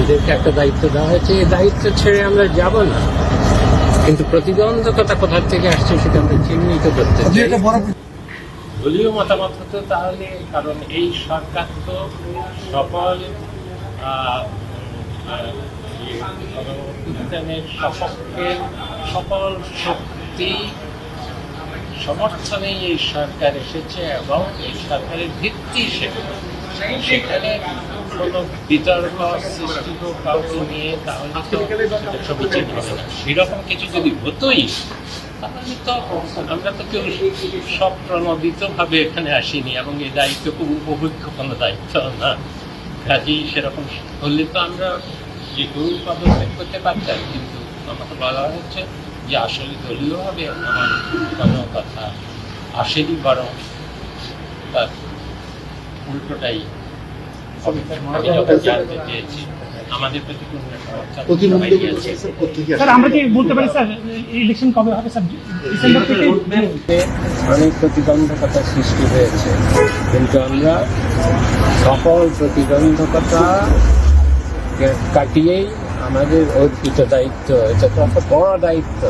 নিজেদেরকে একটা দায়িত্ব দেওয়া হয়েছে, এই দায়িত্ব ছেড়ে আমরা যাব না, কিন্তু প্রতিবন্ধকতা কোথা থেকে আসছে সেটা আমরা চিহ্নিত করতে চাই। দলীয় মতামত হতো তাহলে, কারণ এই সরকার তো সকল গণঅভ্যুত্থানের সপক্ষে সকল শক্তি সমর্থনেই এই সরকার এসেছে এবং এই সরকারের ভিত্তি সেখানে কোনো বিতর্ক সৃষ্টি হোক কাউকে নিয়ে, তাহলে তো সমীচীন হবে না। সেরকম কিছু যদি হতোই তাহলে তো আমরা তো কেউ স্বপ্রণোদিতভাবে এখানে আসিনি এবং এই দায়িত্ব খুব উপভোগ্য কোনো দায়িত্ব না। কাজেই সেরকম হলে তো আমরা যে কেউ পদক্ষেপ করতে পারতাম, কিন্তু আমাকে বলা হচ্ছে যে আসলে দলীয়ভাবে আমার কোনো কথা আসেনি, বরং তার উল্টোটাই আমি যখন জানতে চেয়েছি আমাদের প্রতি আমরা কি বলতে পারি স্যার ইলেকশন কবে হবে স্যার? ডিসেম্বর থেকে অনেক প্রতিবন্ধকতা সৃষ্টি হয়েছে, কিন্তু আমরা সকল প্রতিবন্ধকতা কাটিয়েই আমাদের অর্পিত দায়িত্ব, এটা তো একটা বড় দায়িত্ব,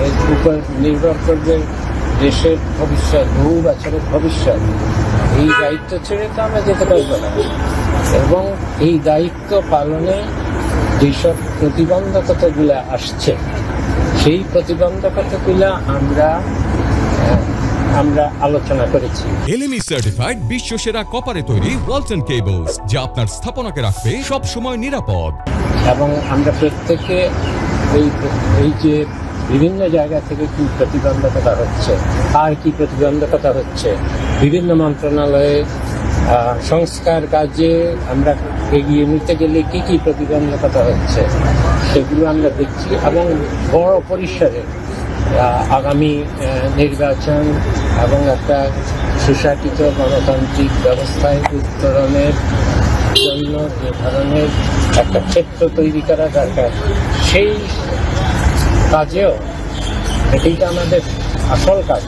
এর উপর নির্ভর করবে দেশের ভবিষ্যৎ, বহু বছরের ভবিষ্যৎ। এই দায়িত্ব ছেড়ে তো আমরা যেতে পারবো না, এবং এই দায়িত্ব পালনে যেসব প্রতিবন্ধকতাগুলো আসছে সেই প্রতিবন্ধকতাগুলো আমরা আলোচনা করেছি। LME সার্টিফাইড বিশ্ব সেরা কপারে তৈরি ওয়ালটন কেবলস, যা আপনার স্থাপনাকে রাখবে সব সময় নিরাপদ। এবং আমরা প্রত্যেকে এই যে বিভিন্ন জায়গা থেকে কি প্রতিবন্ধকতা হচ্ছে, আর কি প্রতিবন্ধকতা হচ্ছে, বিভিন্ন মন্ত্রণালয়ে সংস্কার কাজে আমরা এগিয়ে নিতে গেলে কি কি প্রতিবন্ধকতা হচ্ছে সেগুলো আমরা দেখছি, এবং বড় পরিসরে আগামী নির্বাচন এবং একটা সুশাসিত গণতান্ত্রিক ব্যবস্থায় উত্তরণের জন্য যে ধরনের একটা ক্ষেত্র তৈরি করা দরকার, সেই কাজেও এটাই তো আমাদের আসল কাজ।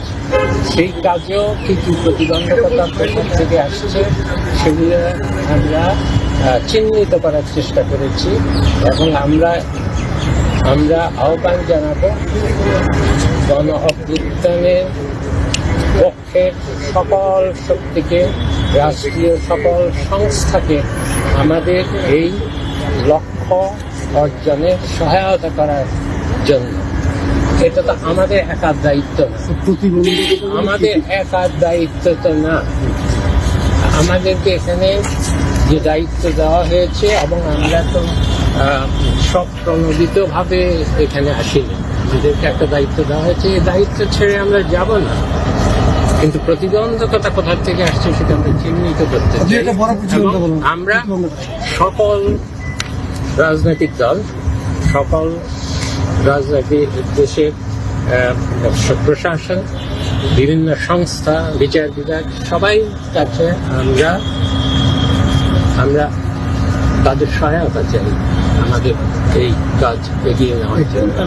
সেই কাজেও কি কি প্রতিবন্ধকতা থেকে আসছে সেগুলো আমরা চিহ্নিত করার চেষ্টা করেছি, এবং আমরা আহ্বান জানাবো গণঅভ্যুত্থানের পক্ষে সকল শক্তিকে, রাষ্ট্রীয় সকল সংস্থাকে আমাদের এই লক্ষ্য অর্জনে সহায়তা করার জন্য। এটা তো আমাদের একার দায়িত্ব না, আমাদের একার দায়িত্ব তো না, আমাদেরকে এখানে যে দায়িত্ব দেওয়া হয়েছে, এবং আমরা তো স্বপ্রণোদিতভাবে এখানে আসিনি, আমাদেরকে একটা দায়িত্ব দেওয়া হয়েছে, এই দায়িত্ব ছেড়ে আমরা যাব না, কিন্তু প্রতিবন্ধকতা কোথা থেকে আসছে সেটা আমরা চিহ্নিত করতে চাই। আমরা সকল রাজনৈতিক দল, সকল রাজনৈতিক দেশের প্রশাসন, বিভিন্ন সংস্থা, বিচার বিভাগ, সবাই কাছে আমরা তাদের সহায়তা চাই আমাদের এই কাজ এগিয়ে নেওয়ার জন্য।